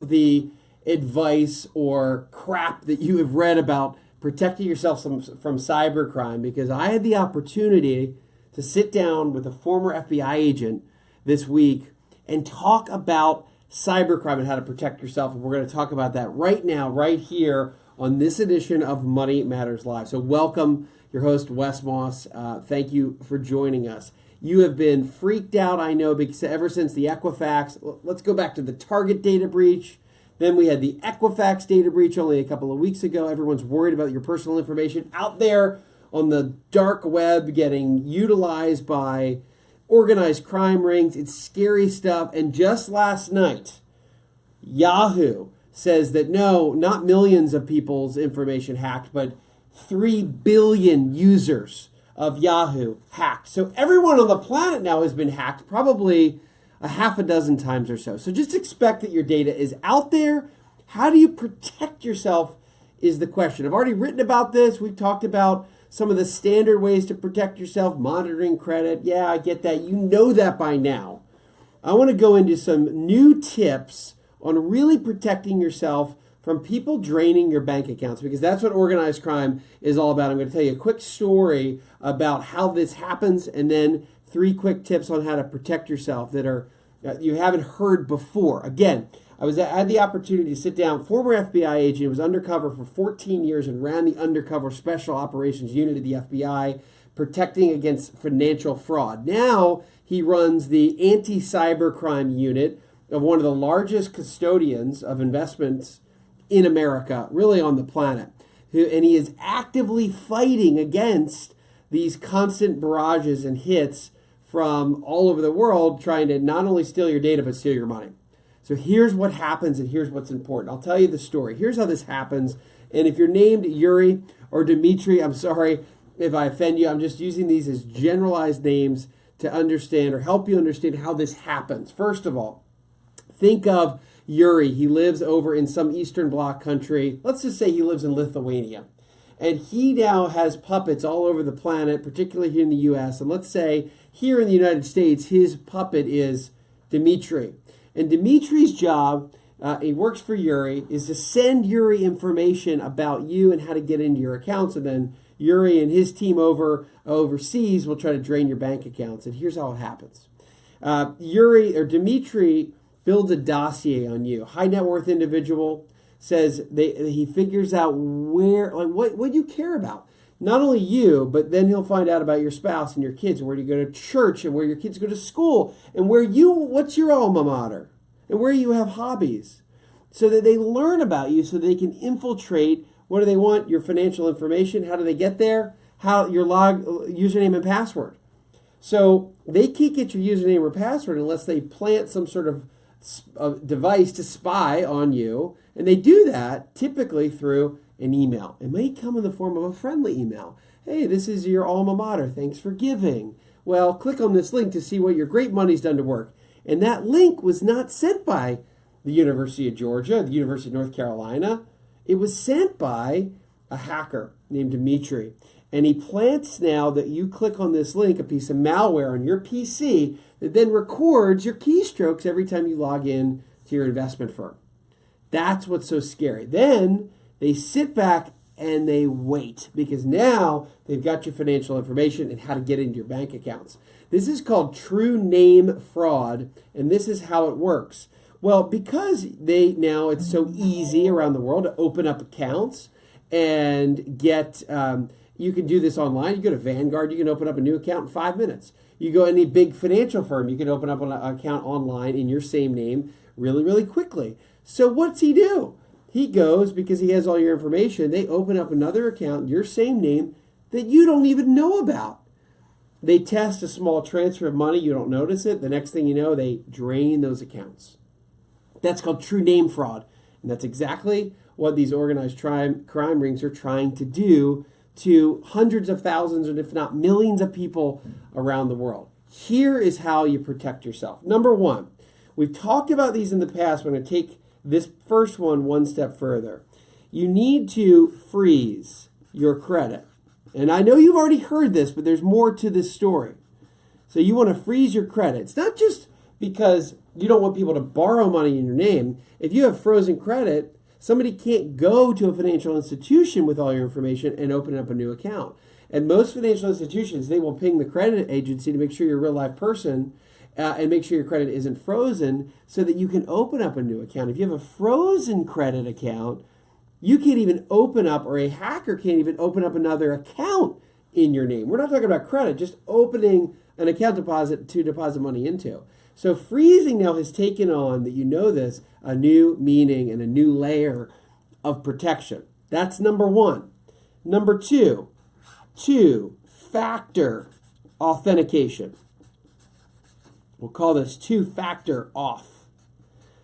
the advice or crap that you have read about protecting yourself from cybercrime, because I had the opportunity to sit down with a former FBI agent this week and talk about cybercrime and how to protect yourself. And we're going to talk about that right now, right here on this edition of Money Matters Live. So welcome, your host, Wes Moss. Thank you for joining us. You have been freaked out, I know, because ever since the Equifax, let's go back to the Target data breach. Then we had the Equifax data breach only a couple of weeks ago. Everyone's worried about your personal information out there on the dark web getting utilized by organized crime rings. It's scary stuff. And just last night, Yahoo says that no, not millions of people's information hacked, but 3 billion users of Yahoo hacked. So everyone on the planet now has been hacked probably a half a dozen times or so. So just expect that your data is out there. How do you protect yourself is the question. I've already written about this. We've talked about some of the standard ways to protect yourself, monitoring credit. Yeah, I get that. You know that by now. I want to go into some new tips on really protecting yourself from people draining your bank accounts, because that's what organized crime is all about. I'm going to tell you a quick story about how this happens, and then 3 quick tips on how to protect yourself that are you haven't heard before. Again, I had the opportunity to sit down. Former FBI agent, was undercover for 14 years and ran the undercover special operations unit of the FBI, protecting against financial fraud. Now he runs the anti-cybercrime unit of one of the largest custodians of investments in America, really on the planet. And he is actively fighting against these constant barrages and hits from all over the world, trying to not only steal your data, but steal your money. So here's what happens, and here's what's important. I'll tell you the story. Here's how this happens. And if you're named Yuri or Dmitry, I'm sorry if I offend you. I'm just using these as generalized names to understand or help you understand how this happens. First of all, think of Yuri. He lives over in some Eastern Bloc country. Let's just say he lives in Lithuania. And he now has puppets all over the planet, particularly here in the U.S. And let's say here in the United States, his puppet is Dmitry. And Dmitry's job, he works for Yuri, is to send Yuri information about you and how to get into your accounts. And then Yuri and his team overseas will try to drain your bank accounts. And here's how it happens. Dmitry builds a dossier on you. High net worth individual, says he figures out what you care about. Not only you, but then he'll find out about your spouse and your kids, and where you go to church, and where your kids go to school, and what's your alma mater, and where you have hobbies, so that they learn about you, so they can infiltrate. What do they want? Your financial information. How do they get there? How your username and password. So they can't get your username or password unless they plant some sort of device to spy on you. And they do that typically through an email. It may come in the form of a friendly email. Hey, this is your alma mater. Thanks for giving. Well, click on this link to see what your great money's done to work. And that link was not sent by the University of Georgia, the University of North Carolina. It was sent by a hacker named Dmitry. And he plants now that you click on this link, a piece of malware on your PC that then records your keystrokes every time you log in to your investment firm. That's what's so scary. Then they sit back and they wait, because now they've got your financial information and how to get into your bank accounts. This is called true name fraud, and this is how it works. Well, because it's so easy around the world to open up accounts and get, you can do this online. You go to Vanguard, you can open up a new account in 5 minutes. You go any big financial firm, you can open up an account online in your same name really, really quickly. So what's he do? He goes, because he has all your information, they open up another account in your same name that you don't even know about. They test a small transfer of money, you don't notice it. The next thing you know, they drain those accounts. That's called true name fraud. And that's exactly what these organized crime rings are trying to do to hundreds of thousands, and if not millions of people around the world. Here is how you protect yourself. Number one, we've talked about these in the past. We're going to take this first one step further. You need to freeze your credit. And I know you've already heard this, but there's more to this story. So you want to freeze your credit. It's not just because you don't want people to borrow money in your name. If you have frozen credit, somebody can't go to a financial institution with all your information and open up a new account. And most financial institutions, they will ping the credit agency to make sure you're a real live person and make sure your credit isn't frozen so that you can open up a new account. If you have a frozen credit account, you can't even open up, or a hacker can't even open up another account in your name. We're not talking about credit, just opening an account deposit to deposit money into. So freezing now has taken on, that you know this, a new meaning and a new layer of protection. That's number one. Number two, two-factor authentication. We'll call this two-factor auth.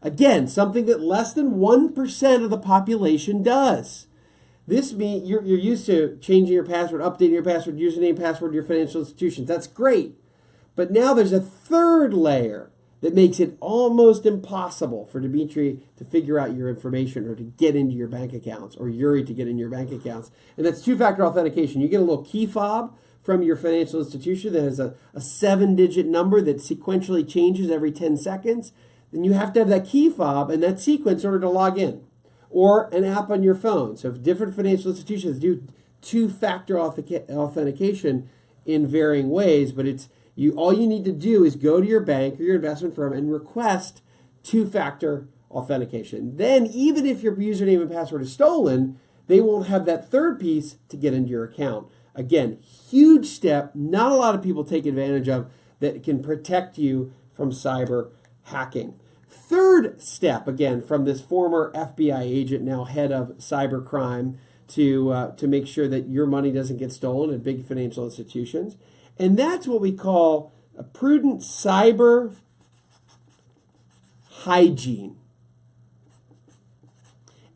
Again, something that less than 1% of the population does. This means you're used to changing your password, updating your password, username, password, your financial institutions. That's great. But now there's a third layer that makes it almost impossible for Dimitri to figure out your information or to get into your bank accounts, or Yuri to get into your bank accounts. And that's two-factor authentication. You get a little key fob from your financial institution that has a 7-digit number that sequentially changes every 10 seconds. Then you have to have that key fob and that sequence in order to log in, or an app on your phone. So if different financial institutions do two-factor authentication in varying ways, but all you need to do is go to your bank or your investment firm and request two-factor authentication. Then even if your username and password is stolen, they won't have that third piece to get into your account. Again, huge step, not a lot of people take advantage of, that can protect you from cyber hacking. Third step, again, from this former FBI agent, now head of cybercrime, to make sure that your money doesn't get stolen at big financial institutions. And that's what we call a prudent cyber hygiene.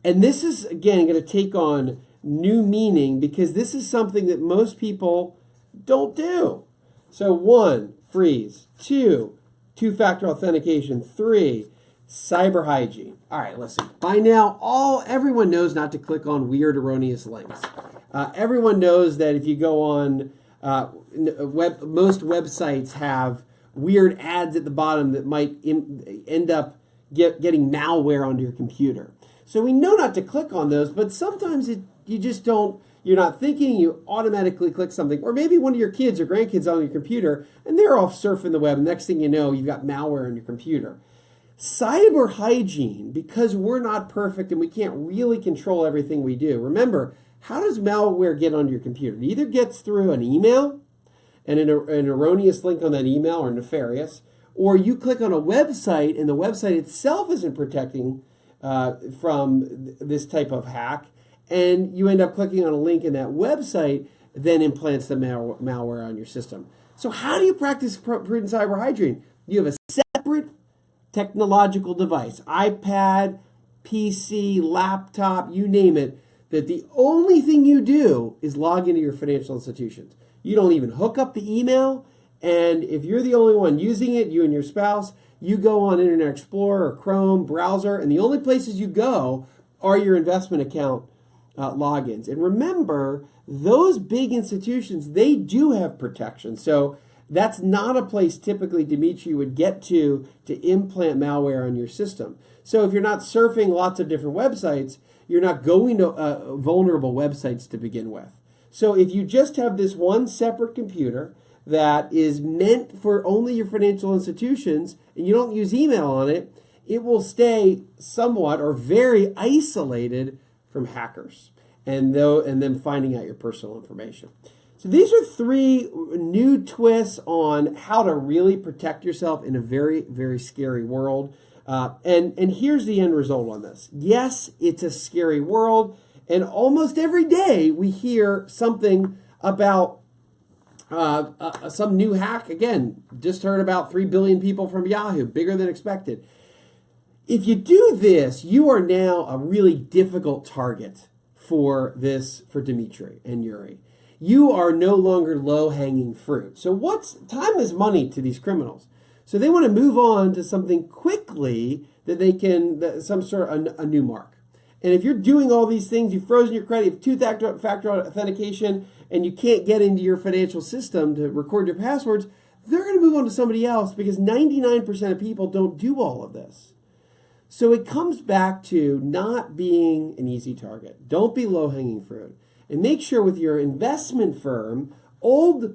And this is, again, going to take on new meaning because this is something that most people don't do. So 1, freeze. 2, two-factor authentication. 3, cyber hygiene. All right, listen. By now, everyone knows not to click on weird, erroneous links. Everyone knows that if you go on most websites have weird ads at the bottom that might end up getting malware onto your computer. So we know not to click on those, but sometimes you just don't. You're not thinking, you automatically click something. Or maybe one of your kids or grandkids on your computer, and they're off surfing the web. And next thing you know, you've got malware on your computer. Cyber hygiene, because we're not perfect and we can't really control everything we do. Remember, how does malware get onto your computer? It either gets through an email and an erroneous link on that email, or nefarious, or you click on a website and the website itself isn't protecting from this type of hack, and you end up clicking on a link in that website, then implants the malware on your system. So how do you practice prudent cyber hygiene? You have a separate technological device, iPad, PC, laptop, you name it, that the only thing you do is log into your financial institutions. You don't even hook up the email, and if you're the only one using it, you and your spouse, you go on Internet Explorer or Chrome browser, and the only places you go are your investment account logins. And remember, those big institutions, they do have protection. So that's not a place typically Dimitri would get to implant malware on your system. So if you're not surfing lots of different websites, you're not going to vulnerable websites to begin with. So if you just have this one separate computer that is meant for only your financial institutions and you don't use email on it, it will stay somewhat or very isolated from hackers and them finding out your personal information. So these are 3 new twists on how to really protect yourself in a very, very scary world. And here's the end result on this. Yes, it's a scary world, and almost every day we hear something about some new hack. Again, just heard about 3 billion people from Yahoo, bigger than expected. If you do this, you are now a really difficult target for Dimitri and Yuri. You are no longer low-hanging fruit. So time is money to these criminals. So they want to move on to something quickly that they can, some sort of a new mark. And if you're doing all these things, you've frozen your credit, you have two-factor authentication, and you can't get into your financial system to record your passwords, they're going to move on to somebody else because 99% of people don't do all of this. So it comes back to not being an easy target. Don't be low-hanging fruit. And make sure with your investment firm, old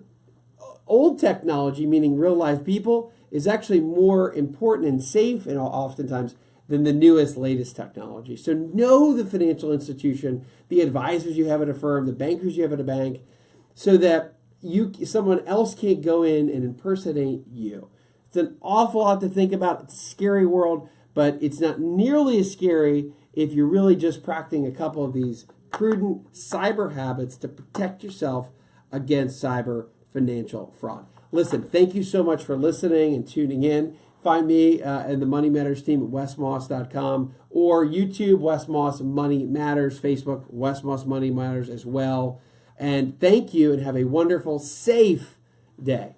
technology, meaning real life people, is actually more important and safe and oftentimes than the newest, latest technology. So know the financial institution, the advisors you have at a firm, the bankers you have at a bank, so that someone else can't go in and impersonate you. It's an awful lot to think about. It's a scary world, but it's not nearly as scary if you're really just practicing a couple of these prudent cyber habits to protect yourself against cyber financial fraud. Listen, thank you so much for listening and tuning in. Find me and the Money Matters team at wesmoss.com or YouTube, Wes Moss Money Matters, Facebook, Wes Moss Money Matters as well. And thank you and have a wonderful, safe day.